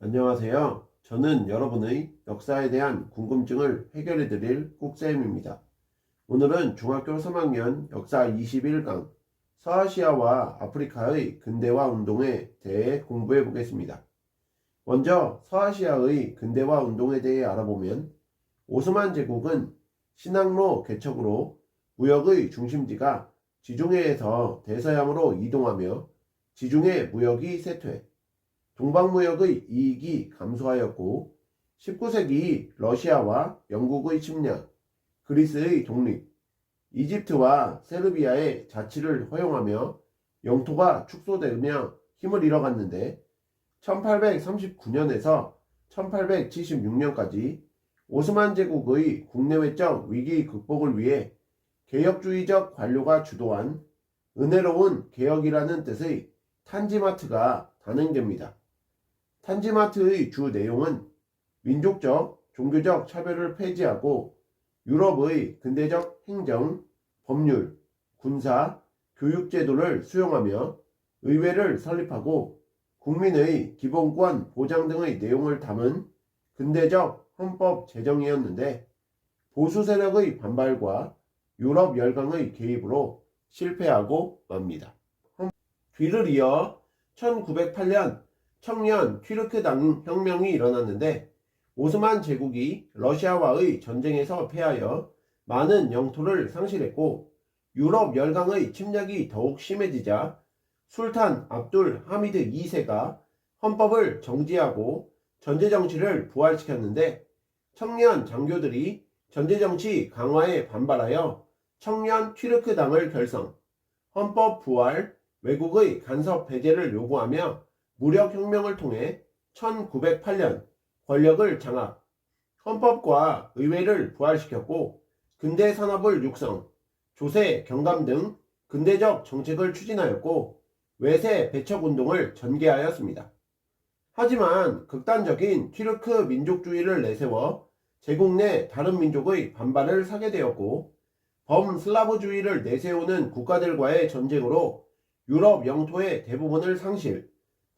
안녕하세요. 저는 여러분의 역사에 대한 궁금증을 해결해 드릴 국쌤입니다. 오늘은 중학교 3학년 역사 21강 서아시아와 아프리카의 근대화 운동에 대해 공부해 보겠습니다. 먼저 서아시아의 근대화 운동에 대해 알아보면 오스만 제국은 신항로 개척으로 무역의 중심지가 지중해에서 대서양으로 이동하며 지중해 무역이 쇠퇴, 동방무역의 이익이 감소하였고 19세기 러시아와 영국의 침략, 그리스의 독립, 이집트와 세르비아의 자치를 허용하며 영토가 축소되며 힘을 잃어갔는데 1839년에서 1876년까지 오스만 제국의 국내외적 위기 극복을 위해 개혁주의적 관료가 주도한 은혜로운 개혁이라는 뜻의 탄지마트가 단행됩니다. 탄지마트의 주 내용은 민족적, 종교적 차별을 폐지하고 유럽의 근대적 행정, 법률, 군사, 교육 제도를 수용하며 의회를 설립하고 국민의 기본권 보장 등의 내용을 담은 근대적 헌법 제정이었는데 보수 세력의 반발과 유럽 열강의 개입으로 실패하고 맙니다. 뒤를 이어 1908년 청년 튀르크당 혁명이 일어났는데 오스만 제국이 러시아와의 전쟁에서 패하여 많은 영토를 상실했고 유럽 열강의 침략이 더욱 심해지자 술탄 압둘 하미드 2세가 헌법을 정지하고 전제정치를 부활시켰는데 청년 장교들이 전제정치 강화에 반발하여 청년 튀르크당을 결성, 헌법 부활, 외국의 간섭 배제를 요구하며 무력혁명을 통해 1908년 권력을 장악, 헌법과 의회를 부활시켰고 근대산업을 육성, 조세, 경감 등 근대적 정책을 추진하였고 외세 배척운동을 전개하였습니다. 하지만 극단적인 튀르크 민족주의를 내세워 제국 내 다른 민족의 반발을 사게 되었고 범슬라브주의를 내세우는 국가들과의 전쟁으로 유럽 영토의 대부분을 상실,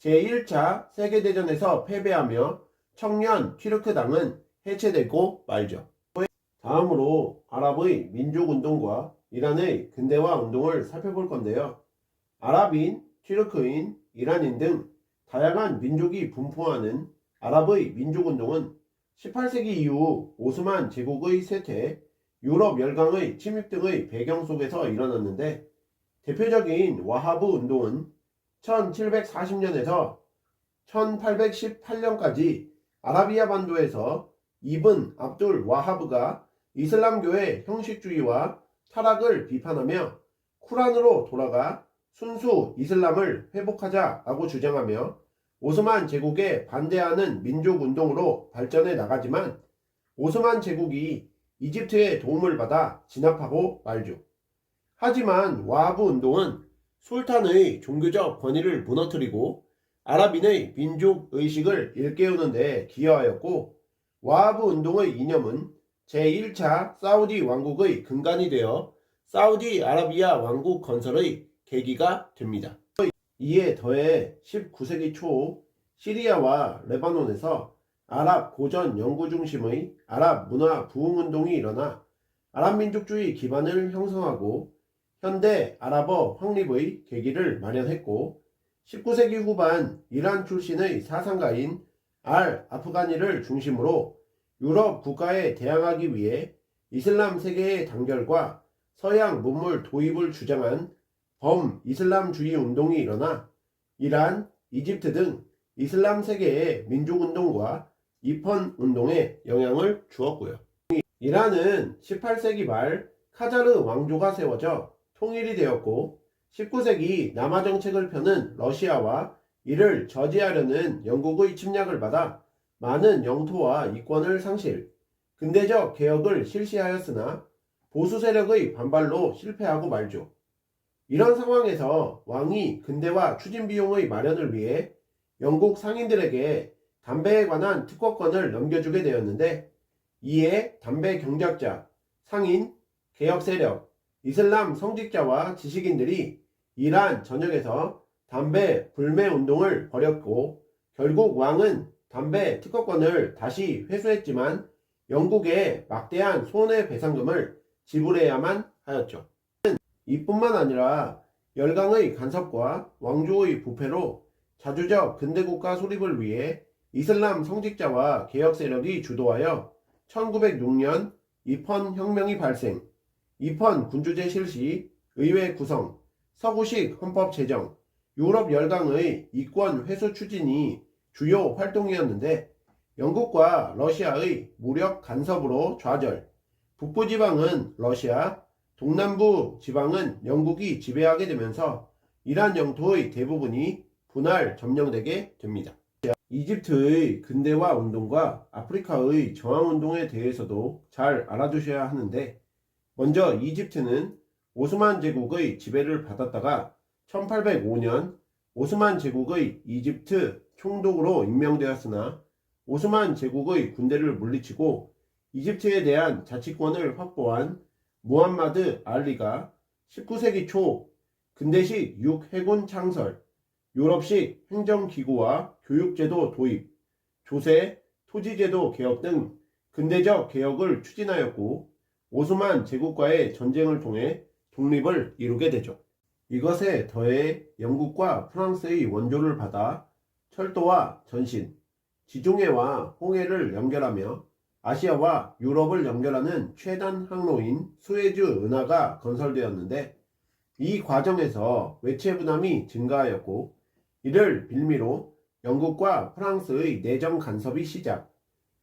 제1차 세계대전에서 패배하며 청년 튀르크당은 해체되고 말죠. 다음으로 아랍의 민족운동과 이란의 근대화 운동을 살펴볼 건데요. 아랍인, 튀르크인, 이란인 등 다양한 민족이 분포하는 아랍의 민족운동은 18세기 이후 오스만 제국의 쇠퇴, 유럽 열강의 침입 등의 배경 속에서 일어났는데 대표적인 와하브 운동은 1740년에서 1818년까지 아라비아 반도에서 이븐 압둘 와하브가 이슬람교의 형식주의와 타락을 비판하며 쿠란으로 돌아가 순수 이슬람을 회복하자라고 주장하며 오스만 제국에 반대하는 민족운동으로 발전해 나가지만 오스만 제국이 이집트의 도움을 받아 진압하고 말죠. 하지만 와하브 운동은 술탄의 종교적 권위를 무너뜨리고 아랍인의 민족의식을 일깨우는 데 기여하였고 와하브 운동의 이념은 제1차 사우디 왕국의 근간이 되어 사우디 아라비아 왕국 건설의 계기가 됩니다. 이에 더해 19세기 초 시리아와 레바논에서 아랍 고전 연구 중심의 아랍 문화 부흥운동이 일어나 아랍민족주의 기반을 형성하고 현대 아랍어 확립의 계기를 마련했고 19세기 후반 이란 출신의 사상가인 알 아프가니를 중심으로 유럽 국가에 대항하기 위해 이슬람 세계의 단결과 서양 문물 도입을 주장한 범이슬람주의 운동이 일어나 이란, 이집트 등 이슬람 세계의 민족운동과 입헌운동에 영향을 주었고요. 이란은 18세기 말 카자르 왕조가 세워져 통일이 되었고 19세기 남하 정책을 펴는 러시아와 이를 저지하려는 영국의 침략을 받아 많은 영토와 이권을 상실, 근대적 개혁을 실시하였으나 보수 세력의 반발로 실패하고 말죠. 이런 상황에서 왕이 근대화 추진 비용의 마련을 위해 영국 상인들에게 담배에 관한 특허권을 넘겨주게 되었는데 이에 담배 경작자, 상인, 개혁 세력, 이슬람 성직자와 지식인들이 이란 전역에서 담배 불매 운동을 벌였고 결국 왕은 담배 특허권을 다시 회수했지만 영국에 막대한 손해배상금을 지불해야만 하였죠. 이뿐만 아니라 열강의 간섭과 왕조의 부패로 자주적 근대국가 수립을 위해 이슬람 성직자와 개혁 세력이 주도하여 1906년 이펀 혁명이 발생, 이펀 군주제 실시, 의회 구성, 서구식 헌법 제정, 유럽 열강의 이권 회수 추진이 주요 활동이었는데 영국과 러시아의 무력 간섭으로 좌절, 북부 지방은 러시아, 동남부 지방은 영국이 지배하게 되면서 이란 영토의 대부분이 분할 점령되게 됩니다. 이집트의 근대화 운동과 아프리카의 저항운동에 대해서도 잘 알아두셔야 하는데 먼저 이집트는 오스만 제국의 지배를 받았다가 1805년 오스만 제국의 이집트 총독으로 임명되었으나 오스만 제국의 군대를 물리치고 이집트에 대한 자치권을 확보한 무함마드 알리가 19세기 초 근대식 육해군 창설, 유럽식 행정기구와 교육제도 도입, 조세, 토지제도 개혁 등 근대적 개혁을 추진하였고 오스만 제국과의 전쟁을 통해 독립을 이루게 되죠. 이것에 더해 영국과 프랑스의 원조를 받아 철도와 전신, 지중해와 홍해를 연결하며 아시아와 유럽을 연결하는 최단 항로인 수에즈 운하가 건설되었는데 이 과정에서 외채 부담이 증가하였고 이를 빌미로 영국과 프랑스의 내정 간섭이 시작.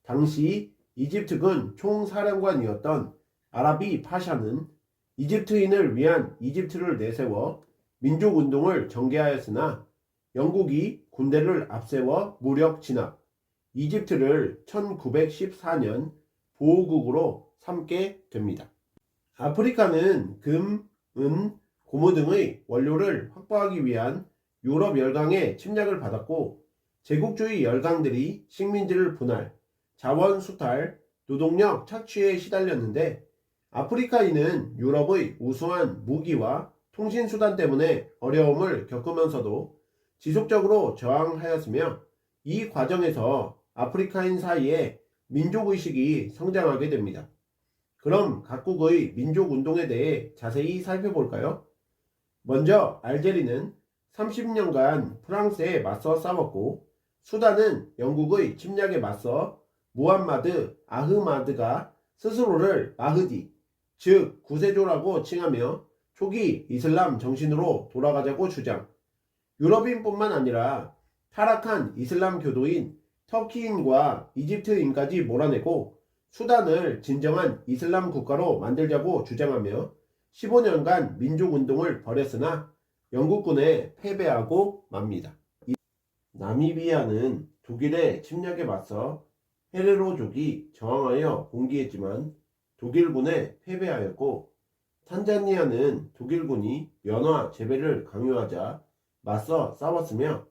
당시 이집트군 총사령관이었던 아라비 파샤는 이집트인을 위한 이집트를 내세워 민족운동을 전개하였으나 영국이 군대를 앞세워 무력 진압, 이집트를 1914년 보호국으로 삼게 됩니다. 아프리카는 금, 은, 고무 등의 원료를 확보하기 위한 유럽 열강의 침략을 받았고 제국주의 열강들이 식민지를 분할, 자원 수탈, 노동력 착취에 시달렸는데 아프리카인은 유럽의 우수한 무기와 통신수단 때문에 어려움을 겪으면서도 지속적으로 저항하였으며 이 과정에서 아프리카인 사이에 민족의식이 성장하게 됩니다. 그럼 각국의 민족운동에 대해 자세히 살펴볼까요? 먼저 알제리는 30년간 프랑스에 맞서 싸웠고 수단은 영국의 침략에 맞서 무함마드 아흐마드가 스스로를 마흐디, 즉 구세조라고 칭하며 초기 이슬람 정신으로 돌아가자고 주장. 유럽인뿐만 아니라 타락한 이슬람 교도인 터키인과 이집트인까지 몰아내고 수단을 진정한 이슬람 국가로 만들자고 주장하며 15년간 민족운동을 벌였으나 영국군에 패배하고 맙니다. 나미비아는 독일의 침략에 맞서 헤레로족이 저항하여 봉기했지만 독일군에 패배하였고 탄자니아는 독일군이 연화 재배를 강요하자 맞서 싸웠으며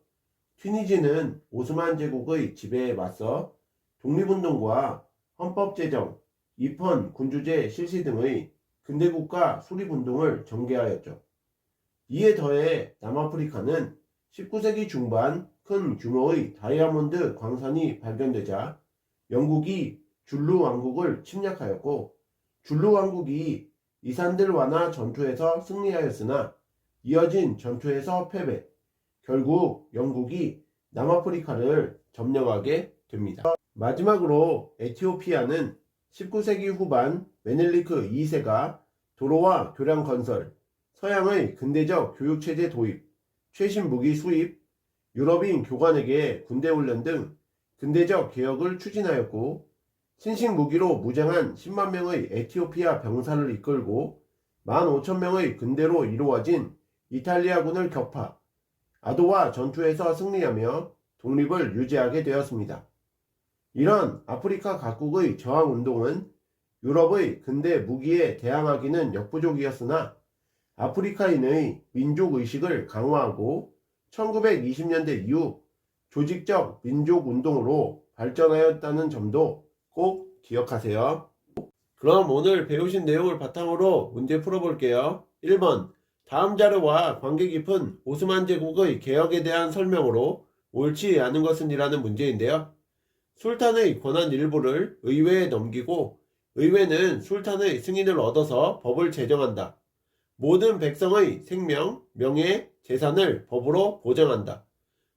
튀니지는 오스만 제국의 지배에 맞서 독립운동과 헌법 제정, 이펀 군주제 실시 등의 근대국가 수립운동을 전개하였죠. 이에 더해 남아프리카는 19세기 중반 큰 규모의 다이아몬드 광산이 발견되자 영국이 줄루 왕국을 침략하였고 줄루 왕국이 이산들 완화 전투에서 승리하였으나 이어진 전투에서 패배, 결국 영국이 남아프리카를 점령하게 됩니다. 마지막으로 에티오피아는 19세기 후반 메넬리크 2세가 도로와 교량 건설, 서양의 근대적 교육체제 도입, 최신 무기 수입, 유럽인 교관에게 군대 훈련 등 근대적 개혁을 추진하였고 신식 무기로 무장한 10만 명의 에티오피아 병사를 이끌고 15,000명의 근대로 이루어진 이탈리아군을 격파, 아도와 전투에서 승리하며 독립을 유지하게 되었습니다. 이런 아프리카 각국의 저항운동은 유럽의 근대 무기에 대항하기는 역부족이었으나 아프리카인의 민족의식을 강화하고 1920년대 이후 조직적 민족운동으로 발전하였다는 점도 꼭 기억하세요. 그럼 오늘 배우신 내용을 바탕으로 문제 풀어볼게요. 1번 다음 자료와 관계 깊은 오스만 제국의 개혁에 대한 설명으로 옳지 않은 것은 이라는 문제인데요. 술탄의 권한 일부를 의회에 넘기고 의회는 술탄의 승인을 얻어서 법을 제정한다. 모든 백성의 생명, 명예, 재산을 법으로 보장한다.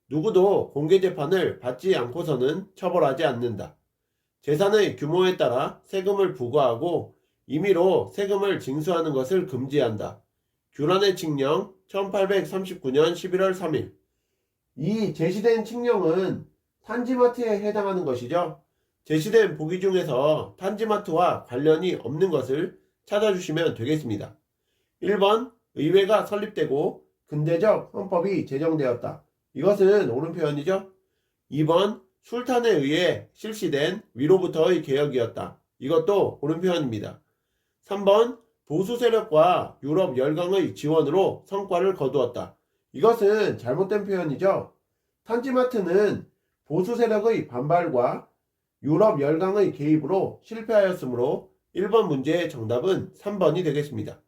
누구도 공개재판을 받지 않고서는 처벌하지 않는다. 재산의 규모에 따라 세금을 부과하고 임의로 세금을 징수하는 것을 금지한다. 규란의 칙령 1839년 11월 3일. 이 제시된 칙령은 탄지마트에 해당하는 것이죠. 제시된 보기 중에서 탄지마트와 관련이 없는 것을 찾아주시면 되겠습니다. 1번 의회가 설립되고 근대적 헌법이 제정되었다. 이것은 옳은 표현이죠. 2번 술탄에 의해 실시된 위로부터의 개혁이었다. 이것도 옳은 표현입니다. 3번 보수 세력과 유럽 열강의 지원으로 성과를 거두었다. 이것은 잘못된 표현이죠. 탄지마트는 보수 세력의 반발과 유럽 열강의 개입으로 실패하였으므로 1번 문제의 정답은 3번이 되겠습니다.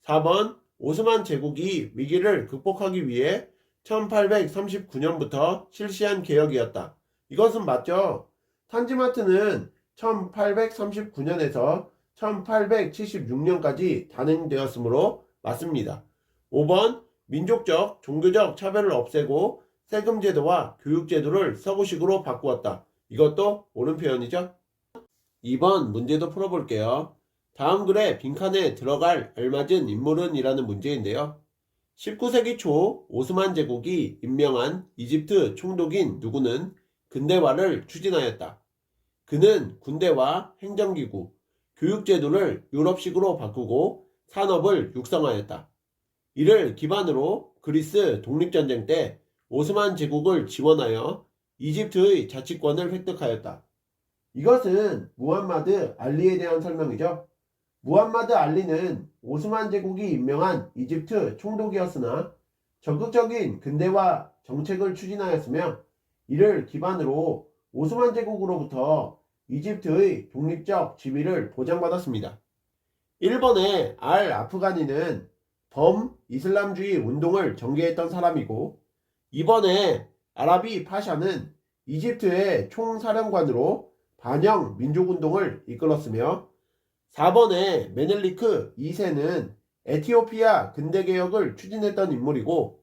4번 오스만 제국이 위기를 극복하기 위해 1839년부터 실시한 개혁이었다. 이것은 맞죠. 탄지마트는 1839년에서 1876년까지 단행되었으므로 맞습니다. 5번 민족적, 종교적 차별을 없애고 세금제도와 교육제도를 서구식으로 바꾸었다. 이것도 옳은 표현이죠. 2번 문제도 풀어볼게요. 다음 글에 빈칸에 들어갈 알맞은 인물은 이라는 문제인데요. 19세기 초 오스만 제국이 임명한 이집트 총독인 누구는 근대화를 추진하였다. 그는 군대와 행정기구, 교육제도를 유럽식으로 바꾸고 산업을 육성하였다. 이를 기반으로 그리스 독립전쟁 때 오스만 제국을 지원하여 이집트의 자치권을 획득하였다. 이것은 무함마드 알리에 대한 설명이죠. 무함마드 알리는 오스만 제국이 임명한 이집트 총독이었으나 적극적인 근대화 정책을 추진하였으며 이를 기반으로 오스만 제국으로부터 이집트의 독립적 지위를 보장받았습니다. 1번의 알 아프가니는 범이슬람주의 운동을 전개했던 사람이고 2번의 아라비 파샤는 이집트의 총사령관으로 반영 민족운동을 이끌었으며 4번의 메넬리크 2세는 에티오피아 근대개혁을 추진했던 인물이고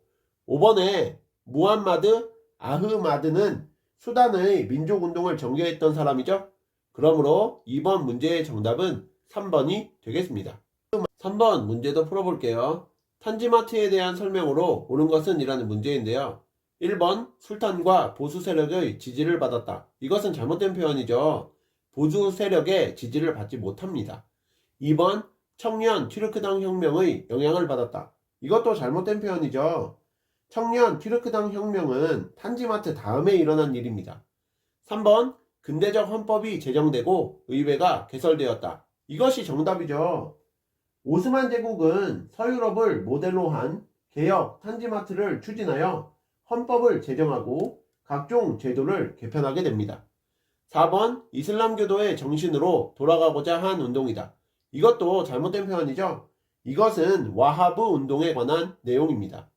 5번의 무함마드 아흐마드는 수단의 민족운동을 전개했던 사람이죠. 그러므로 2번 문제의 정답은 3번이 되겠습니다. 3번 문제도 풀어볼게요. 탄지마트에 대한 설명으로 옳은 것은 이라는 문제인데요. 1번 술탄과 보수 세력의 지지를 받았다. 이것은 잘못된 표현이죠. 보수 세력의 지지를 받지 못합니다. 2번 청년 튀르크당 혁명의 영향을 받았다. 이것도 잘못된 표현이죠. 청년 튀르크당 혁명은 탄지마트 다음에 일어난 일입니다. 3번 근대적 헌법이 제정되고 의회가 개설되었다. 이것이 정답이죠. 오스만 제국은 서유럽을 모델로 한 개혁 탄지마트를 추진하여 헌법을 제정하고 각종 제도를 개편하게 됩니다. 4번 이슬람교도의 정신으로 돌아가고자 한 운동이다. 이것도 잘못된 표현이죠. 이것은 와하브 운동에 관한 내용입니다.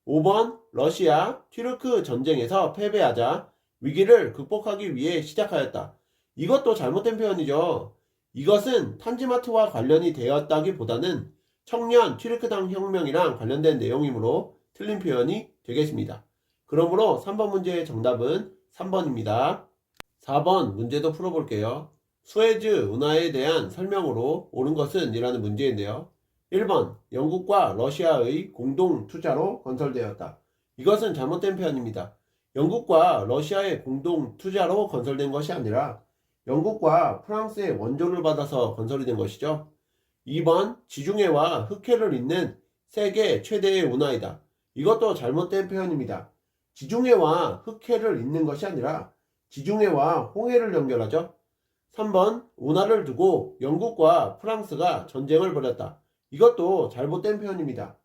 5번 러시아 튀르크 전쟁에서 패배하자 위기를 극복하기 위해 시작하였다. 이것도 잘못된 표현이죠. 이것은 탄지마트와 관련이 되었다기보다는 청년 튀르크당 혁명이랑 관련된 내용이므로 틀린 표현이 되겠습니다. 그러므로 3번 문제의 정답은 3번입니다. 4번 문제도 풀어볼게요. 수에즈 운하에 대한 설명으로 옳은 것은 이라는 문제인데요. 1번 영국과 러시아의 공동 투자로 건설되었다. 이것은 잘못된 표현입니다. 영국과 러시아의 공동 투자로 건설된 것이 아니라 영국과 프랑스의 원조를 받아서 건설이 된 것이죠. 2번 지중해와 흑해를 잇는 세계 최대의 운하이다. 이것도 잘못된 표현입니다. 지중해와 흑해를 잇는 것이 아니라 지중해와 홍해를 연결하죠. 3번 운하를 두고 영국과 프랑스가 전쟁을 벌였다. 이것도 잘못된 표현입니다.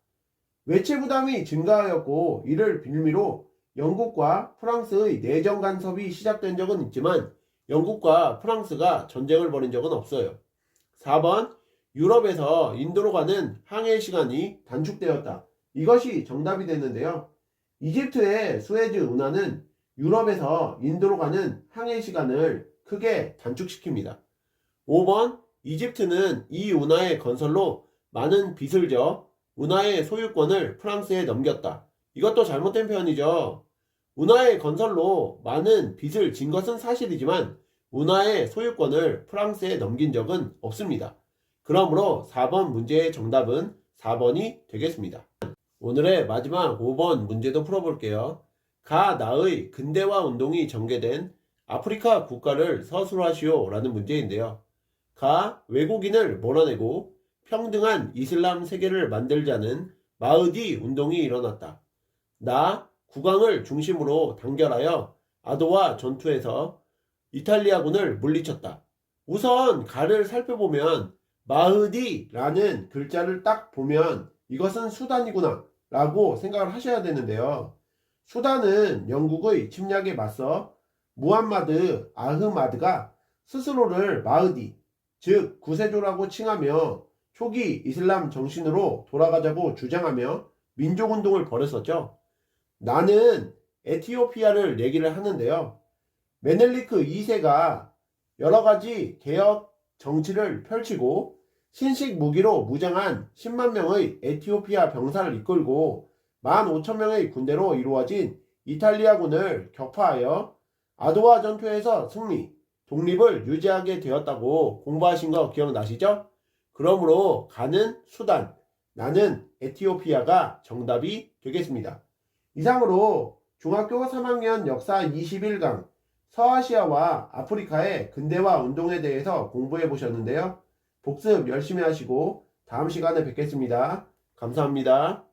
외채 부담이 증가하였고 이를 빌미로 영국과 프랑스의 내정 간섭이 시작된 적은 있지만 영국과 프랑스가 전쟁을 벌인 적은 없어요. 4번 유럽에서 인도로 가는 항해 시간이 단축되었다. 이것이 정답이 됐는데요. 이집트의 수에즈 운하는 유럽에서 인도로 가는 항해 시간을 크게 단축시킵니다. 5번, 이집트는 이 운하의 건설로 많은 빚을 져 운하의 소유권을 프랑스에 넘겼다. 이것도 잘못된 표현이죠. 운하의 건설로 많은 빚을 진 것은 사실이지만 운하의 소유권을 프랑스에 넘긴 적은 없습니다. 그러므로 4번 문제의 정답은 4번이 되겠습니다. 오늘의 마지막 5번 문제도 풀어볼게요. 가 나의 근대화 운동이 전개된 아프리카 국가를 서술하시오 라는 문제인데요. 가 외국인을 몰아내고 평등한 이슬람 세계를 만들자는 마흐디 운동이 일어났다. 나 국왕을 중심으로 단결하여 아도와 전투에서 이탈리아군을 물리쳤다. 우선 가를 살펴보면 마흐디라는 글자를 딱 보면 이것은 수단이구나 라고 생각을 하셔야 되는데요. 수단은 영국의 침략에 맞서 무함마드 아흐마드가 스스로를 마흐디, 즉 구세주라고 칭하며 초기 이슬람 정신으로 돌아가자고 주장하며 민족운동을 벌였었죠. 나는 에티오피아를 얘기를 하는데요. 메넬리크 2세가 여러가지 개혁 정치를 펼치고 신식 무기로 무장한 10만 명의 에티오피아 병사를 이끌고 15,000명의 군대로 이루어진 이탈리아군을 격파하여 아도와 전투에서 승리, 독립을 유지하게 되었다고 공부하신 거 기억나시죠? 그러므로 가는 수단, 나는 에티오피아가 정답이 되겠습니다. 이상으로 중학교 3학년 역사 21강 서아시아와 아프리카의 근대화 운동에 대해서 공부해 보셨는데요. 복습 열심히 하시고 다음 시간에 뵙겠습니다. 감사합니다.